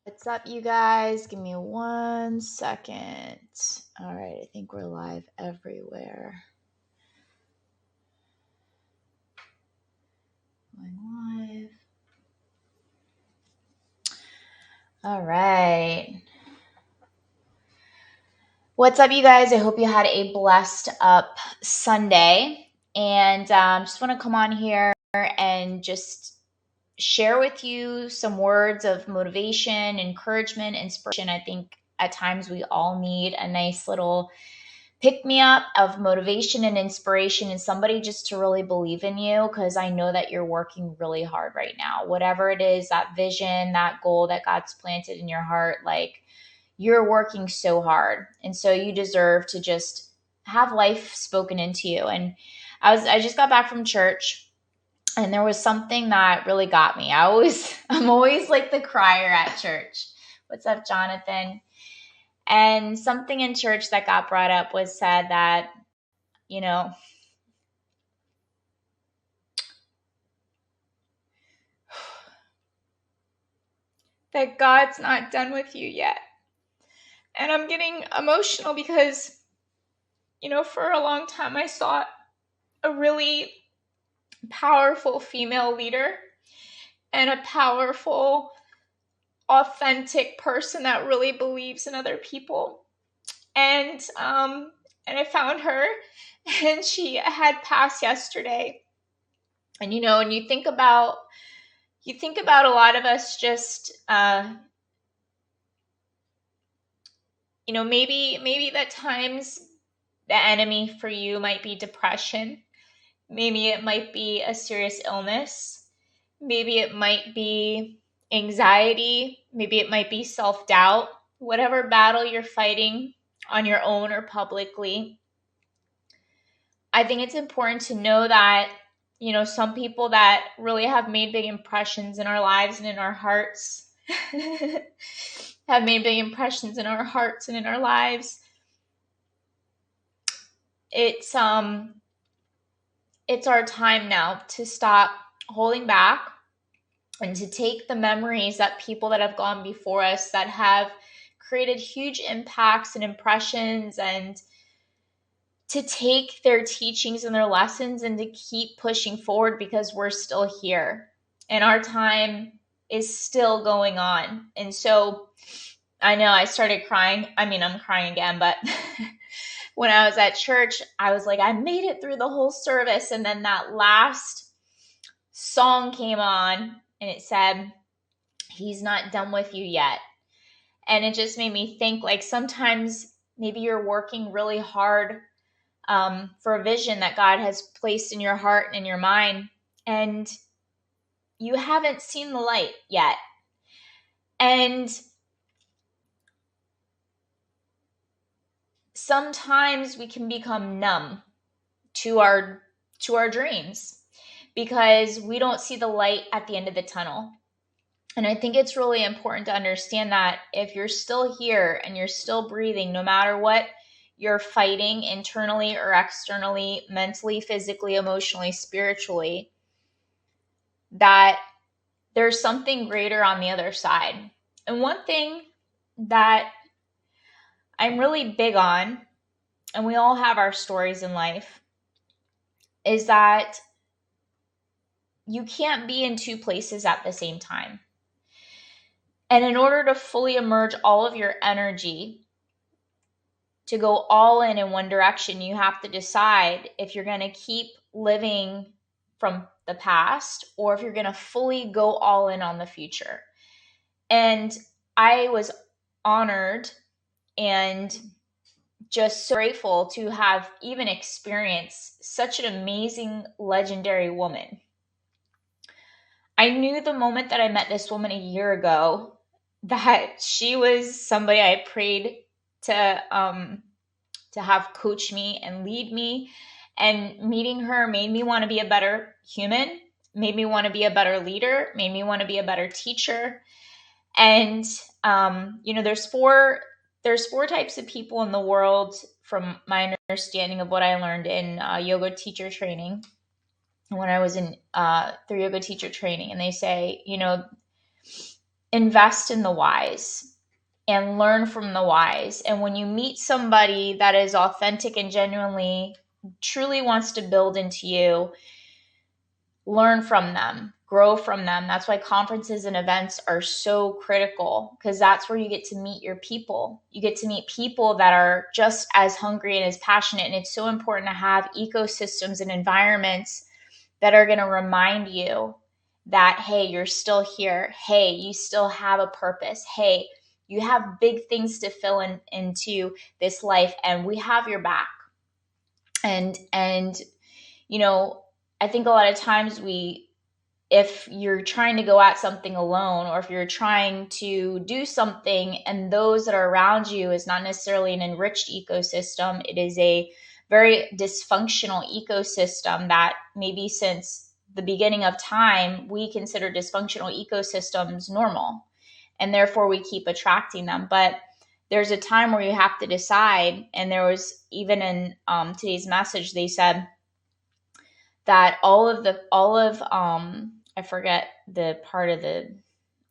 What's up, you guys? Give me 1 second. All right, I think we're live everywhere. Going live. All right. What's up, you guys? I hope you had a blessed up Sunday. And just want to come on here and just share with you some words of motivation, encouragement, inspiration. I think at times we all need a nice little pick me up of motivation and inspiration and somebody just to really believe in you, because I know that you're working really hard right now. Whatever it is, that vision, that goal that God's planted in your heart, like you're working so hard. And so you deserve to just have life spoken into you. And I just got back from church, and there was something that really got me. I'm always like the crier at church. What's up, Jonathan? And something in church that got brought up was said that, you know, that God's not done with you yet. And I'm getting emotional because, for a long time I saw a really powerful female leader and a powerful, authentic person that really believes in other people. And I found her, and she had passed yesterday. And when you think about a lot of us just maybe at times the enemy for you might be depression. Maybe it might be a serious illness. Maybe it might be anxiety. Maybe it might be self-doubt. Whatever battle you're fighting on your own or publicly, I think it's important to know that, some people that really have made big impressions in our lives and in our hearts have made big impressions in our hearts and in our lives. It's our time now to stop holding back and to take the memories that people that have gone before us that have created huge impacts and impressions, and to take their teachings and their lessons and to keep pushing forward, because we're still here and our time is still going on. And so I know I started crying. I mean, I'm crying again, but when I was at church, I was like, I made it through the whole service. And then that last song came on and it said, "He's not done with you yet." And it just made me think, like, sometimes maybe you're working really hard for a vision that God has placed in your heart and in your mind, and you haven't seen the light yet. And sometimes we can become numb to our dreams because we don't see the light at the end of the tunnel. And I think it's really important to understand that if you're still here and you're still breathing, no matter what you're fighting internally or externally, mentally, physically, emotionally, spiritually, that there's something greater on the other side. And one thing that I'm really big on, and we all have our stories in life, is that you can't be in two places at the same time. And in order to fully emerge all of your energy, to go all in one direction, you have to decide if you're going to keep living from the past or if you're going to fully go all in on the future. And I was honored and just so grateful to have even experienced such an amazing, legendary woman. I knew the moment that I met this woman a year ago that she was somebody I prayed to have coach me and lead me. And meeting her made me want to be a better human, made me want to be a better leader, made me want to be a better teacher. And there's four types of people in the world, from my understanding of what I learned in yoga teacher training when I was in through yoga teacher training. And they say, invest in the whys and learn from the whys. And when you meet somebody that is authentic and genuinely truly wants to build into you, learn from them, grow from them. That's why conferences and events are so critical, because that's where you get to meet your people. You get to meet people that are just as hungry and as passionate. And it's so important to have ecosystems and environments that are going to remind you that, hey, you're still here. Hey, you still have a purpose. Hey, you have big things to fill into this life, and we have your back. And you know, I think a lot of times if you're trying to go at something alone, or if you're trying to do something and those that are around you is not necessarily an enriched ecosystem, it is a very dysfunctional ecosystem that maybe since the beginning of time, we consider dysfunctional ecosystems normal. And therefore we keep attracting them. But there's a time where you have to decide. And there was even in today's message, they said that all of I forget the part of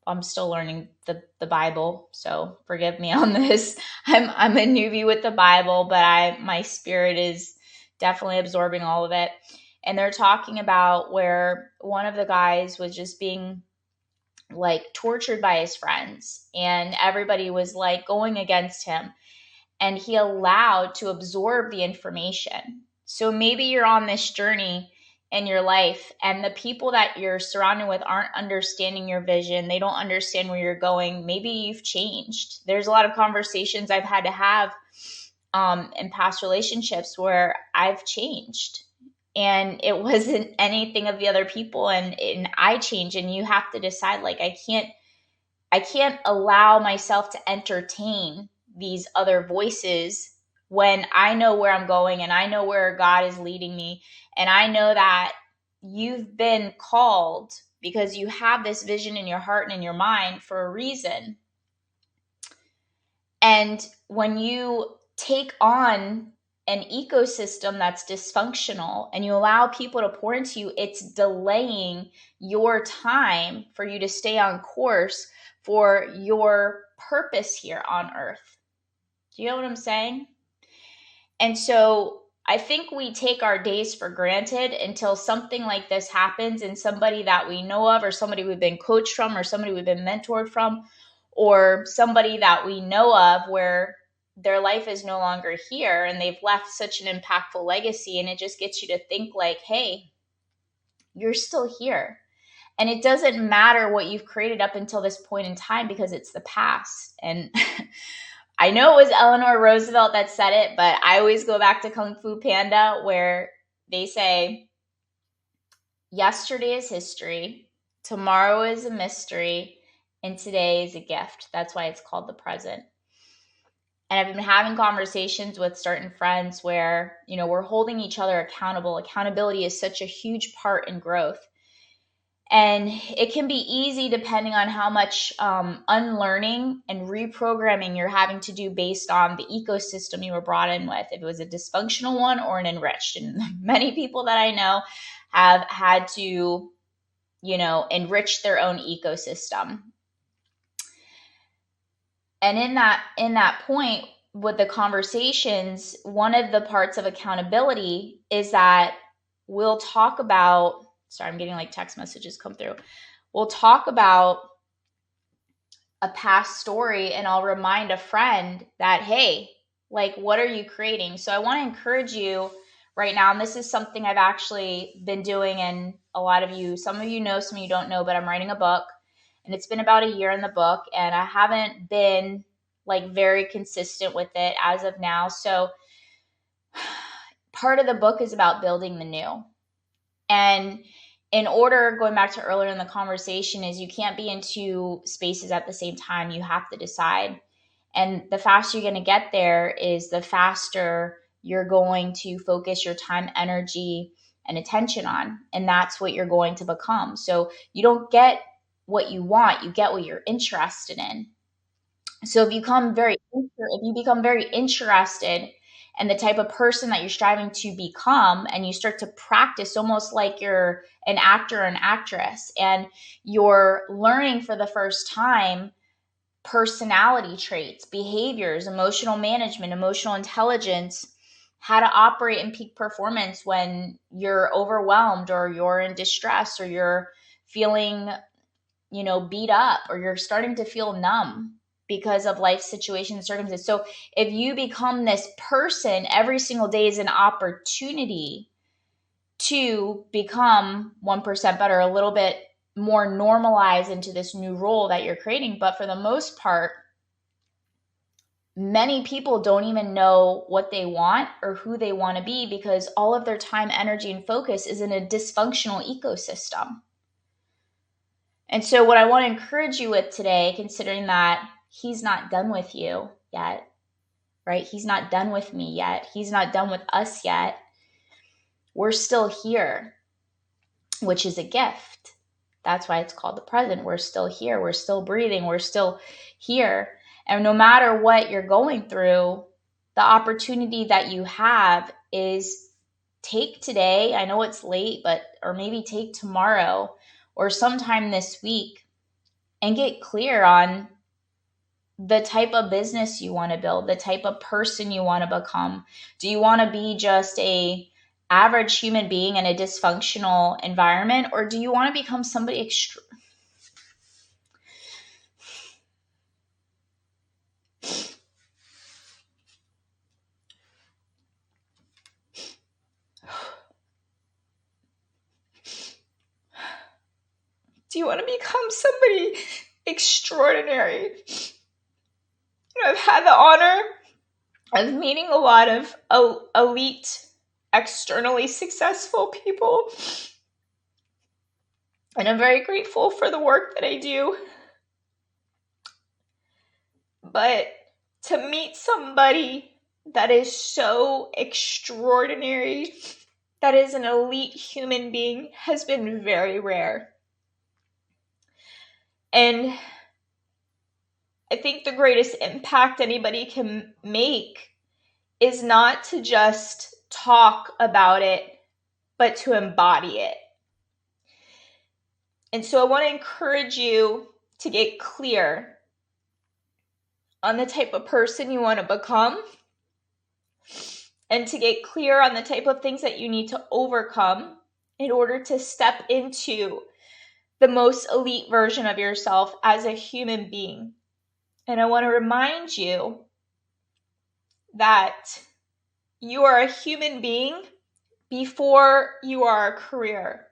I'm still learning the Bible, so forgive me on this. I'm a newbie with the Bible, but my spirit is definitely absorbing all of it. And they're talking about where one of the guys was just being like tortured by his friends, and everybody was like going against him, and he allowed to absorb the information. So maybe you're on this journey in your life, and the people that you're surrounded with aren't understanding your vision. They don't understand where you're going. Maybe you've changed. There's a lot of conversations I've had to have in past relationships where I've changed, and it wasn't anything of the other people, and I changed. And you have to decide, like, I can't allow myself to entertain these other voices when I know where I'm going and I know where God is leading me. And I know that you've been called because you have this vision in your heart and in your mind for a reason. And when you take on an ecosystem that's dysfunctional and you allow people to pour into you, it's delaying your time for you to stay on course for your purpose here on earth. Do you know what I'm saying? And so I think we take our days for granted until something like this happens, and somebody that we know of, or somebody we've been coached from, or somebody we've been mentored from, or somebody that we know of where their life is no longer here and they've left such an impactful legacy. And it just gets you to think like, hey, you're still here. And it doesn't matter what you've created up until this point in time, because it's the past. And I know it was Eleanor Roosevelt that said it, but I always go back to Kung Fu Panda, where they say, yesterday is history, tomorrow is a mystery, and today is a gift. That's why it's called the present. And I've been having conversations with certain friends where, we're holding each other accountable. Accountability is such a huge part in growth. And it can be easy depending on how much unlearning and reprogramming you're having to do based on the ecosystem you were brought in with, if it was a dysfunctional one or an enriched. And many people that I know have had to, enrich their own ecosystem. And in that point with the conversations, one of the parts of accountability is that we'll talk about, sorry, I'm getting like text messages come through. We'll talk about a past story, and I'll remind a friend that, hey, like, what are you creating? So I want to encourage you right now, and this is something I've actually been doing, and some of you know, some of you don't know, but I'm writing a book, and it's been about a year in the book, and I haven't been like very consistent with it as of now. So part of the book is about building the new. And in order, going back to earlier in the conversation, is you can't be in two spaces at the same time. You have to decide. And the faster you're going to get there is the faster you're going to focus your time, energy, and attention on. And that's what you're going to become. So you don't get what you want, you get what you're interested in. So if you become very interested and the type of person that you're striving to become, and you start to practice almost like you're an actor or an actress, and you're learning for the first time personality traits, behaviors, emotional management, emotional intelligence, how to operate in peak performance when you're overwhelmed or you're in distress or you're feeling, beat up, or you're starting to feel numb because of life situations and circumstances. So if you become this person, every single day is an opportunity to become 1% better, a little bit more normalized into this new role that you're creating. But for the most part, many people don't even know what they want or who they want to be, because all of their time, energy, and focus is in a dysfunctional ecosystem. And so what I want to encourage you with today, considering that he's not done with you yet, right? He's not done with me yet. He's not done with us yet. We're still here, which is a gift. That's why it's called the present. We're still here. We're still breathing. We're still here. And no matter what you're going through, the opportunity that you have is take today. I know it's late, or maybe take tomorrow or sometime this week and get clear on the type of business you want to build, the type of person you want to become. Do you want to be just a average human being in a dysfunctional environment, or do you want to become somebody extra? Do you want to become somebody extraordinary? I've had the honor of meeting a lot of elite, externally successful people, and I'm very grateful for the work that I do. But to meet somebody that is so extraordinary, that is an elite human being, has been very rare. And I think the greatest impact anybody can make is not to just talk about it, but to embody it. And so I want to encourage you to get clear on the type of person you want to become, and to get clear on the type of things that you need to overcome in order to step into the most elite version of yourself as a human being. And I want to remind you that you are a human being before you are a career,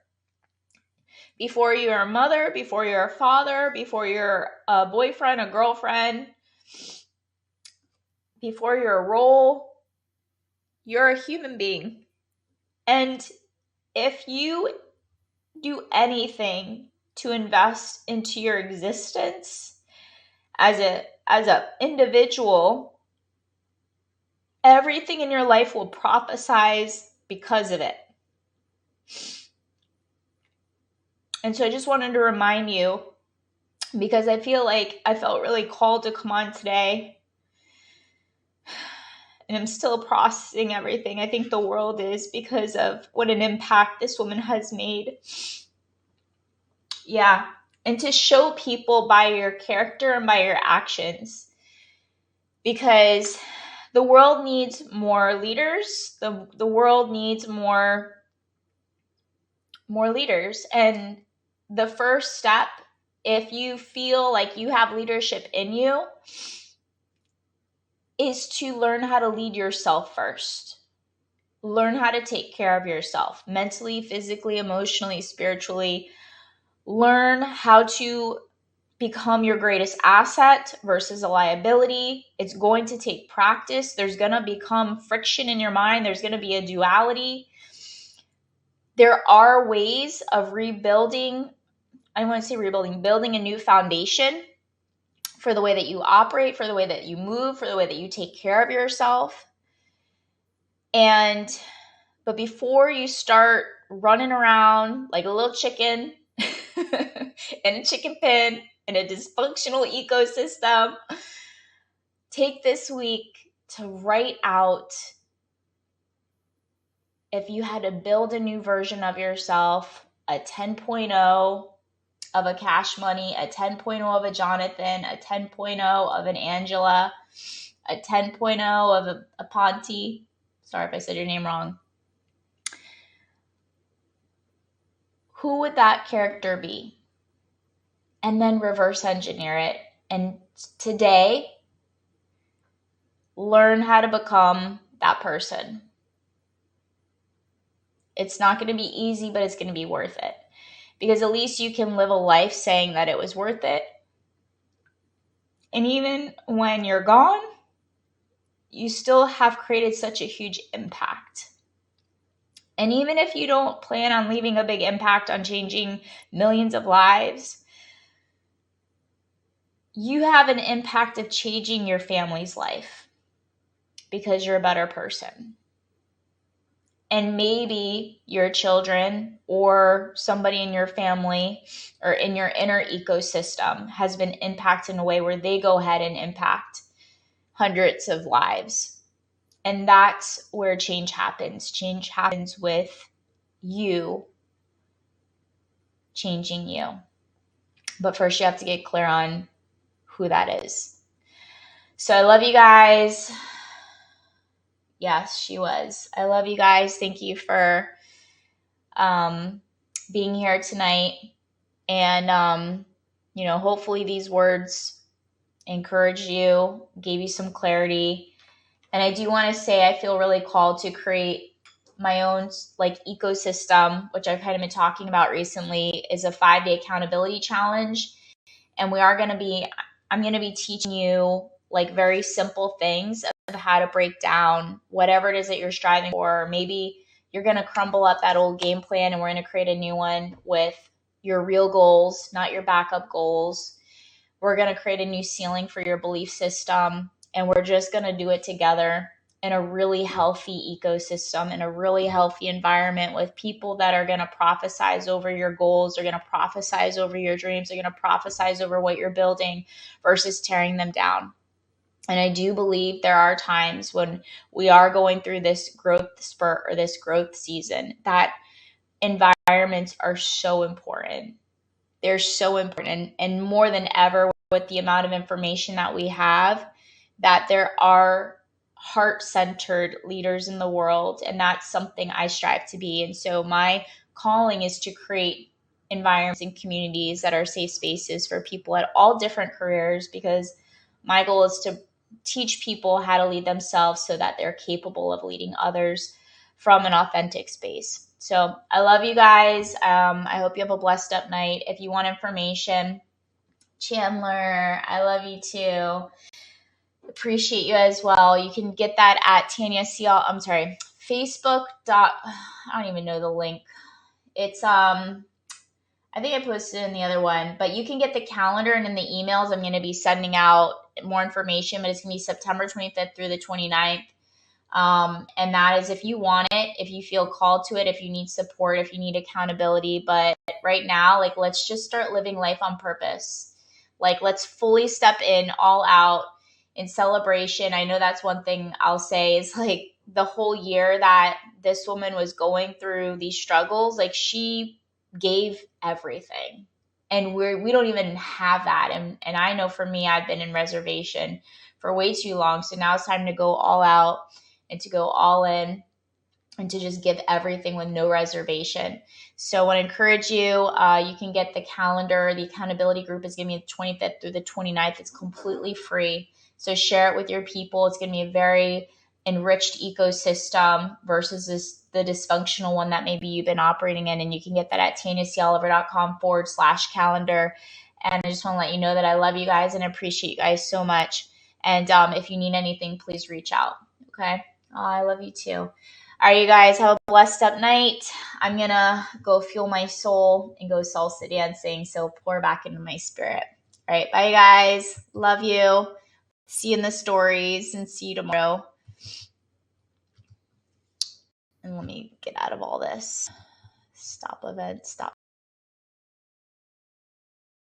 before you're a mother, before you're a father, before you're a boyfriend, a girlfriend, before you're a role. You're a human being. And if you do anything to invest into your existence as a individual, everything in your life will prophesize because of it. And so I just wanted to remind you, because I feel like I felt really called to come on today. And I'm still processing everything. I think the world is, because of what an impact this woman has made. Yeah. And to show people by your character and by your actions. Because the world needs more leaders. The world needs more leaders. And the first step, if you feel like you have leadership in you, is to learn how to lead yourself first. Learn how to take care of yourself mentally, physically, emotionally, spiritually. Learn how to become your greatest asset versus a liability. It's going to take practice. There's going to become friction in your mind. There's going to be a duality. There are ways of rebuilding. I don't want to say rebuilding, building a new foundation for the way that you operate, for the way that you move, for the way that you take care of yourself. But before you start running around like a little chicken in a chicken pen in a dysfunctional ecosystem, take this week to write out if you had to build a new version of yourself, a 10.0 of a Cash Money, a 10.0 of a Jonathan, a 10.0 of an Angela, a 10.0 of a Ponte. Sorry if I said your name wrong. Who would that character be? And then reverse engineer it. And today, learn how to become that person. It's not going to be easy, but it's going to be worth it. Because at least you can live a life saying that it was worth it. And even when you're gone, you still have created such a huge impact. And even if you don't plan on leaving a big impact on changing millions of lives, you have an impact of changing your family's life because you're a better person. And maybe your children or somebody in your family or in your inner ecosystem has been impacted in a way where they go ahead and impact hundreds of lives. And that's where change happens. Change happens with you changing you. But first you have to get clear on who that is. So I love you guys. Yes, she was. I love you guys. Thank you for being here tonight. And, hopefully these words encouraged you, gave you some clarity. And I do want to say I feel really called to create my own ecosystem, which I've kind of been talking about recently, is a 5-day accountability challenge. And I'm going to be teaching you very simple things of how to break down whatever it is that you're striving for. Maybe you're going to crumble up that old game plan and we're going to create a new one with your real goals, not your backup goals. We're going to create a new ceiling for your belief system, and we're just going to do it together in a really healthy ecosystem, in a really healthy environment with people that are going to prophesize over your goals, are going to prophesize over your dreams, are going to prophesize over what you're building versus tearing them down. And I do believe there are times when we are going through this growth spurt or this growth season that environments are so important. They're so important. And more than ever, with the amount of information that we have, that there are heart-centered leaders in the world. And that's something I strive to be. And so my calling is to create environments and communities that are safe spaces for people at all different careers, because my goal is to teach people how to lead themselves so that they're capable of leading others from an authentic space. So I love you guys. I hope you have a blessed up night. If you want information, Chandler, I love you too. Appreciate you as well. You can get that at Facebook. I don't even know the link. It's I think I posted in the other one, but you can get the calendar, and in the emails I'm going to be sending out more information, but it's going to be September 25th through the 29th. And that is if you want it, if you feel called to it, if you need support, if you need accountability. But right now, let's just start living life on purpose. Let's fully step in all out in celebration. I know that's one thing I'll say is the whole year that this woman was going through these struggles, she gave everything. And we don't even have that. And I know for me, I've been in reservation for way too long. So now it's time to go all out and to go all in and to just give everything with no reservation. So I want to encourage you. You can get the calendar. The accountability group is going to be the 25th through the 29th. It's completely free. So share it with your people. It's going to be a very enriched ecosystem versus the dysfunctional one that maybe you've been operating in. And you can get that at tanyacoliver.com/calendar. And I just want to let you know that I love you guys and appreciate you guys so much. And if you need anything, please reach out. Okay. Oh, I love you too. All right, you guys, have a blessed up night. I'm going to go fuel my soul and go salsa dancing. So pour back into my spirit. All right. Bye, you guys. Love you. See you in the stories and see you tomorrow. And let me get out of all this. Stop event. Stop.